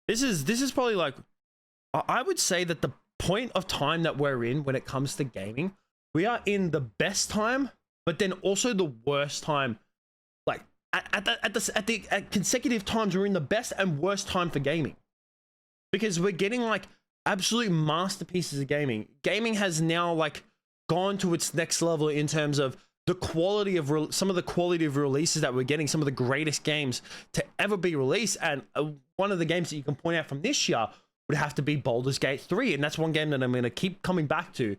This is probably like, I would say that the point of time that we're in when it comes to gaming, we are in the best time, but then also the worst time. Like at consecutive times, we're in the best and worst time for gaming, because we're getting like absolute masterpieces of gaming. Gaming has now like gone to its next level in terms of the quality of some of the quality of releases that we're getting, some of the greatest games to ever be released. And one of the games that you can point out from this year would have to be Baldur's Gate 3. And that's one game that I'm going to keep coming back to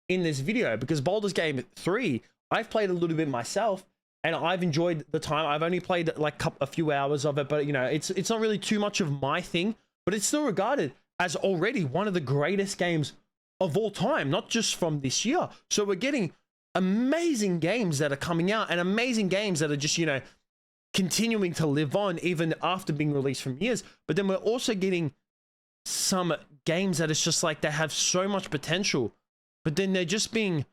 in this video, because Baldur's Gate 3, I've played a little bit myself and I've enjoyed the time. I've only played like a few hours of it, but you know, it's not really too much of my thing, but it's still regarded as already one of the greatest games of all time, not just from this year. So we're getting amazing games that are coming out, and amazing games that are just, you know, continuing to live on even after being released from years. But then we're also getting some games that it's just like they have so much potential, but then they're just being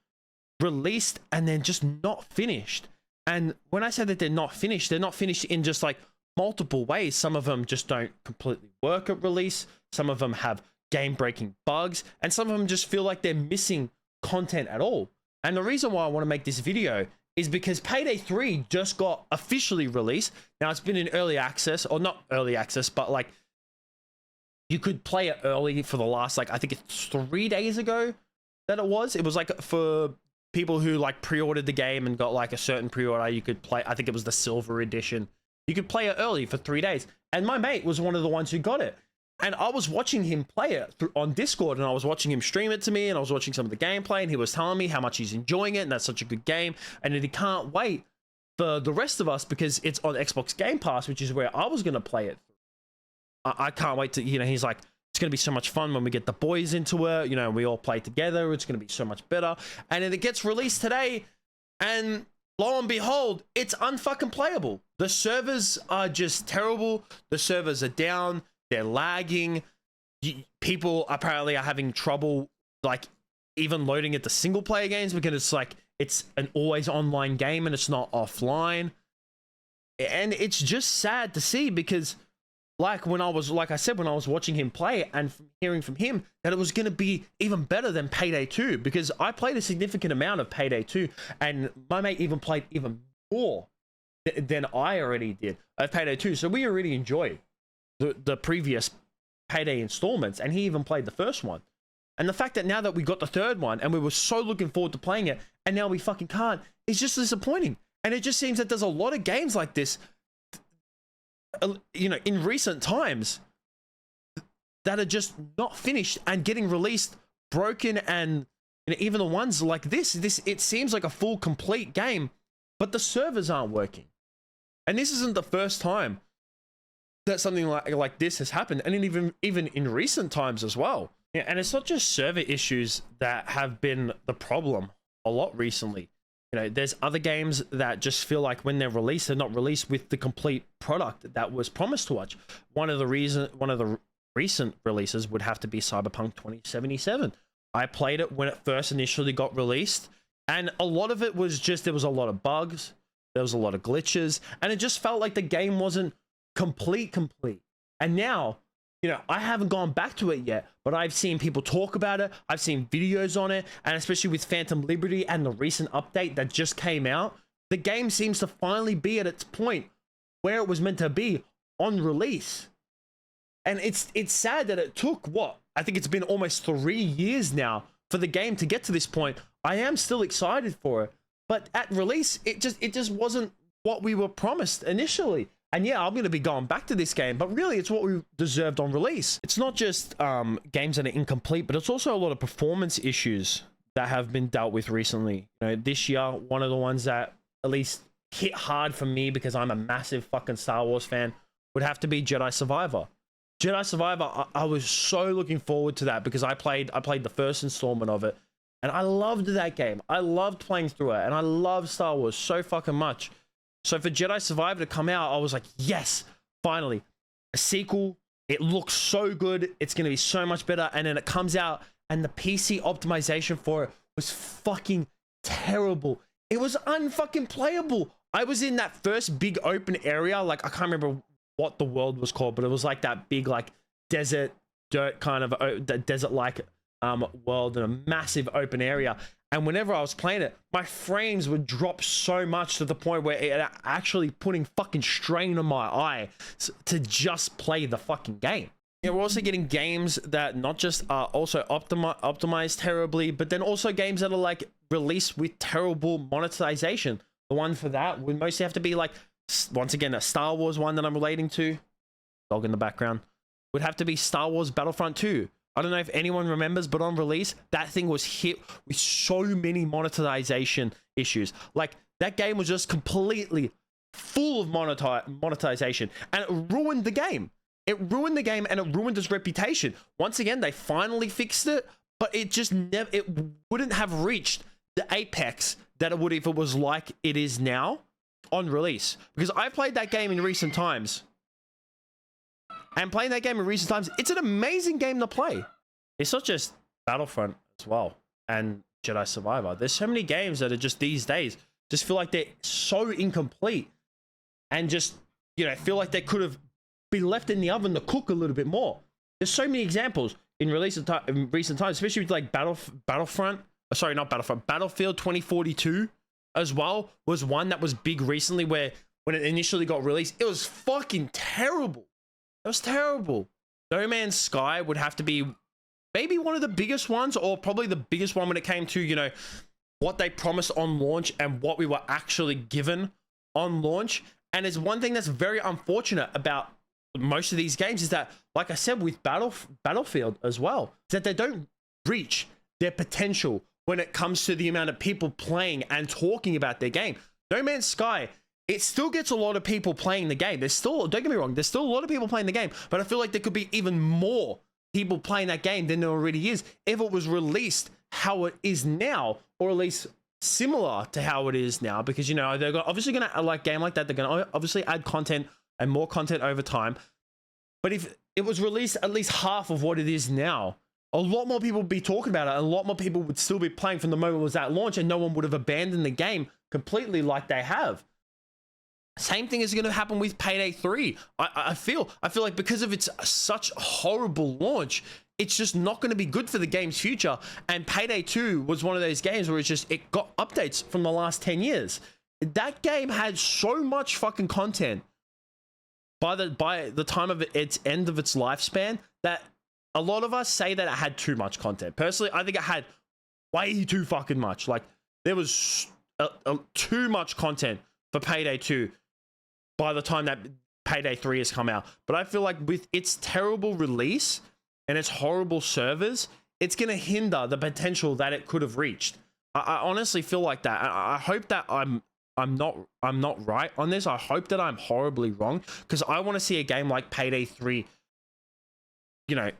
released and they're just not finished. And when I say that they're not finished in just like multiple ways. Some of them just don't completely work at release. Some of them have game-breaking bugs, and some of them just feel like they're missing content at all. And the reason why I want to make this video is because Payday 3 just got officially released. Now, it's been in early access, or not early access, but like you could play it early for the last, like, I think it's 3 days ago that it was. It was like for people who like pre-ordered the game and got like a certain pre-order, you could play, I think it was the silver edition. You could play it early for 3 days. And my mate was one of the ones who got it. And I was watching him play it on Discord, and I was watching him stream it to me, and I was watching some of the gameplay, and he was telling me how much he's enjoying it, and that's such a good game, and that he can't wait for the rest of us because it's on Xbox Game Pass, which is where I was going to play it. I can't wait to, you know, he's like, it's going to be so much fun when we get the boys into it, you know, we all play together, it's going to be so much better. And then it gets released today, and lo and behold, it's unfucking playable. The servers are just terrible. The servers are down. They're lagging. People apparently are having trouble, like, even loading at the single player games, because it's like, it's an always online game and it's not offline. And it's just sad to see, because like when I was, like I said, when I was watching him play and hearing from him that it was going to be even better than Payday 2, because I played a significant amount of Payday 2, and my mate even played even more than I already did of Payday 2. So we already enjoyed the previous Payday installments, and he even played the first one. And the fact that now that we got the third one and we were so looking forward to playing it, and now we fucking can't, it's just disappointing. And it just seems that there's a lot of games like this, you know, in recent times that are just not finished and getting released broken. And you know, even the ones like this, it seems like a full complete game, but the servers aren't working. And this isn't the first time that something like this has happened, and even in recent times as well. Yeah, and it's not just server issues that have been the problem a lot recently. You know, there's other games that just feel like when they're released, they're not released with the complete product that was promised to us. One of the recent releases would have to be Cyberpunk 2077. I played it when it first initially got released, and a lot of it was just, there was a lot of bugs, there was a lot of glitches, and it just felt like the game wasn't complete. And now, you know, I haven't gone back to it yet, but I've seen people talk about it, I've seen videos on it, and especially with Phantom Liberty and the recent update that just came out, the game seems to finally be at its point where it was meant to be on release. And it's sad that it took, what, I think it's been almost 3 years now for the game to get to this point. I am still excited for it, but at release, it just wasn't what we were promised initially. And yeah, I'm going to be going back to this game, but really it's what we deserved on release. It's not just games that are incomplete, but it's also a lot of performance issues that have been dealt with recently. You know, this year, one of the ones that at least hit hard for me, because I'm a massive fucking Star Wars fan, would have to be Jedi Survivor. Jedi Survivor, I was so looking forward to that, because I played the first installment of it, and I loved that game. I loved playing through it, and I love Star Wars so fucking much. So for Jedi Survivor to come out, I was like, yes, finally, a sequel. It looks so good. It's going to be so much better. And then it comes out, and the PC optimization for it was fucking terrible. It was unfucking playable. I was in that first big open area. Like, I can't remember what the world was called, but it was like that big, like, desert, dirt kind of desert-like world in a massive open area. And whenever I was playing it, my frames would drop so much to the point where it actually putting fucking strain on my eye to just play the fucking game. Yeah, we're also getting games that not just are also optimized terribly, but then also games that are like released with terrible monetization. The one for that would mostly have to be like, once again, a Star Wars one that I'm relating to. Dog in the background. Would have to be Star Wars Battlefront 2. I don't know if anyone remembers, but on release, that thing was hit with so many monetization issues. Like, that game was just completely full of monetization, and it ruined the game. It ruined the game, and it ruined its reputation. Once again, they finally fixed it, but it just never, it wouldn't have reached the apex that it would if it was like it is now on release. Because I played that game in recent times. And playing that game in recent times, it's an amazing game to play. It's not just Battlefront as well and Jedi Survivor. There's so many games that are just these days just feel like they're so incomplete and just, you know, feel like they could have been left in the oven to cook a little bit more. There's so many examples in recent times, especially with like Battlefield 2042 as well was one that was big recently, where when it initially got released, it was fucking terrible. It was terrible. No Man's Sky would have to be maybe one of the biggest ones, or probably the biggest one when it came to, you know, what they promised on launch and what we were actually given on launch. And it's one thing that's very unfortunate about most of these games is that, like I said, with Battlefield as well, is that they don't reach their potential when it comes to the amount of people playing and talking about their game. No Man's Sky, it still gets a lot of people playing the game. There's still, don't get me wrong, there's still a lot of people playing the game, but I feel like there could be even more people playing that game than there already is if it was released how it is now, or at least similar to how it is now, because, you know, they're obviously going to, like game like that, they're going to obviously add content and more content over time. But if it was released at least half of what it is now, a lot more people would be talking about it, and a lot more people would still be playing from the moment it was at launch, and no one would have abandoned the game completely like they have. Same thing is going to happen with Payday 3. I feel like because of its such horrible launch, it's just not going to be good for the game's future. And Payday 2 was one of those games where it got updates from the last 10 years. That game had so much fucking content by the time of its end of its lifespan that a lot of us say that it had too much content. Personally, I think it had way too fucking much. Like, there was too much content for Payday 2 by the time that Payday 3 has come out. But I feel like with its terrible release and its horrible servers, it's going to hinder the potential that it could have reached. I honestly feel like that. I hope that I'm not right on this. I hope that I'm horribly wrong, because I want to see a game like Payday 3, you know,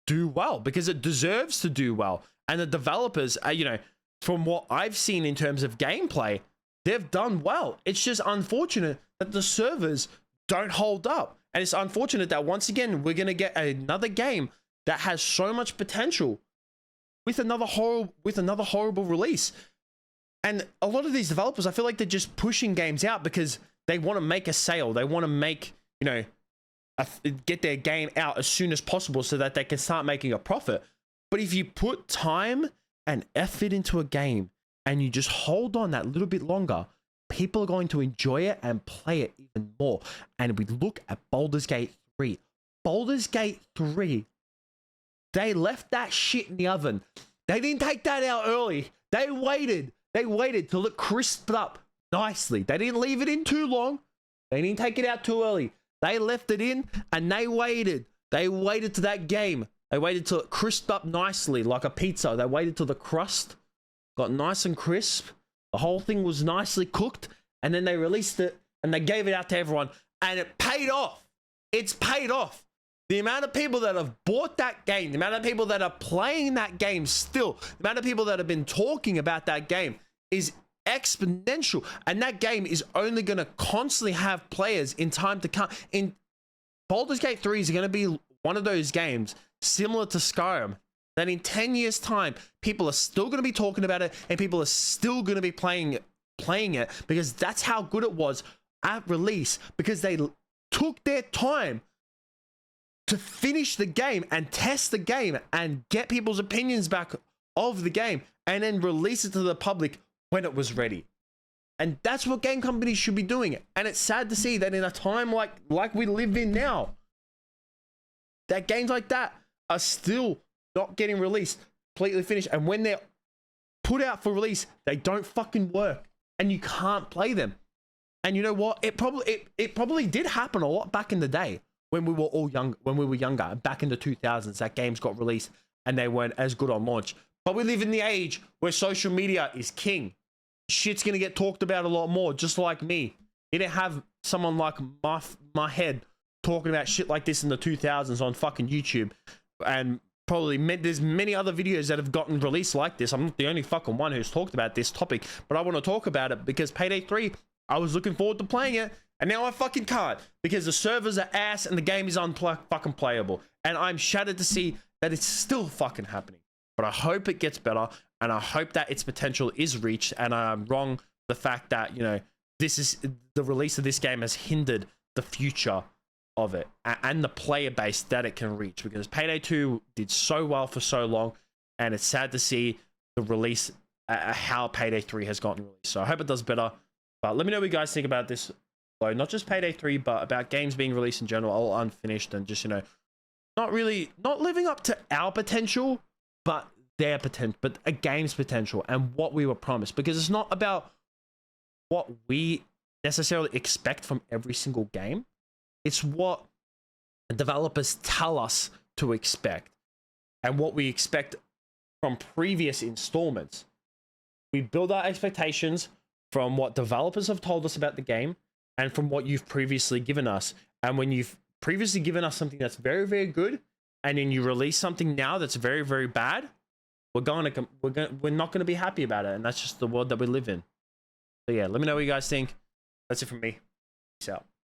do well, because it deserves to do well. And the developers are, you know, from what I've seen in terms of gameplay, they've done well. It's just unfortunate that the servers don't hold up. And it's unfortunate that once again, we're going to get another game that has so much potential with another horrible release. And a lot of these developers, I feel like they're just pushing games out because they want to make a sale. They want to make, you know, get their game out as soon as possible so that they can start making a profit. But if you put time and effort into a game and you just hold on that little bit longer, people are going to enjoy it and play it even more. And we look at Baldur's Gate 3. Baldur's Gate 3, they left that shit in the oven. They didn't take that out early. They waited till it crisped up nicely. They didn't leave it in too long. They didn't take it out too early. They left it in and they waited. They waited to that game. They waited till it crisped up nicely like a pizza. They waited till the crust got nice and crisp. The whole thing was nicely cooked. And then they released it and they gave it out to everyone. And it paid off. It's paid off. The amount of people that have bought that game, the amount of people that are playing that game still, the amount of people that have been talking about that game is exponential. And that game is only going to constantly have players in time to come. In Baldur's Gate 3 is going to be one of those games similar to Skyrim that in 10 years time, people are still going to be talking about it and people are still going to be playing it because that's how good it was at release, because they took their time to finish the game and test the game and get people's opinions back of the game and then release it to the public when it was ready. And that's what game companies should be doing. And it's sad to see that in a time like we live in now, that games like that are still not getting released, completely finished. And when they're put out for release, they don't fucking work and you can't play them. And you know what? It probably did happen a lot back in the day when we were all young, when we were younger, back in the 2000s, that games got released and they weren't as good on launch. But we live in the age where social media is king. Shit's gonna get talked about a lot more, just like me. You didn't have someone like my head talking about shit like this in the 2000s on fucking YouTube. And probably there's many other videos that have gotten released like this. I'm not the only fucking one who's talked about this topic, but I want to talk about it because Payday 3, I was looking forward to playing it, and now I fucking can't because the servers are ass and the game is fucking playable. And I'm shattered to see that it's still fucking happening. But I hope it gets better, and I hope that its potential is reached, and I'm wrong the fact that, you know, this is the release of this game has hindered the future of it and the player base that it can reach, because Payday 2 did so well for so long, and it's sad to see the release, how Payday 3 has gotten released. So I hope it does better. But let me know what you guys think about this. So not just Payday 3, but about games being released in general, all unfinished, and just, you know, not living up to our potential, but their potential, but a game's potential and what we were promised. Because it's not about what we necessarily expect from every single game. It's what the developers tell us to expect and what we expect from previous installments. We build our expectations from what developers have told us about the game and from what you've previously given us. And when you've previously given us something that's very, very good, and then you release something now that's very, very bad, we're not going to be happy about it. And that's just the world that we live in. So yeah, let me know what you guys think. That's it from me. Peace out.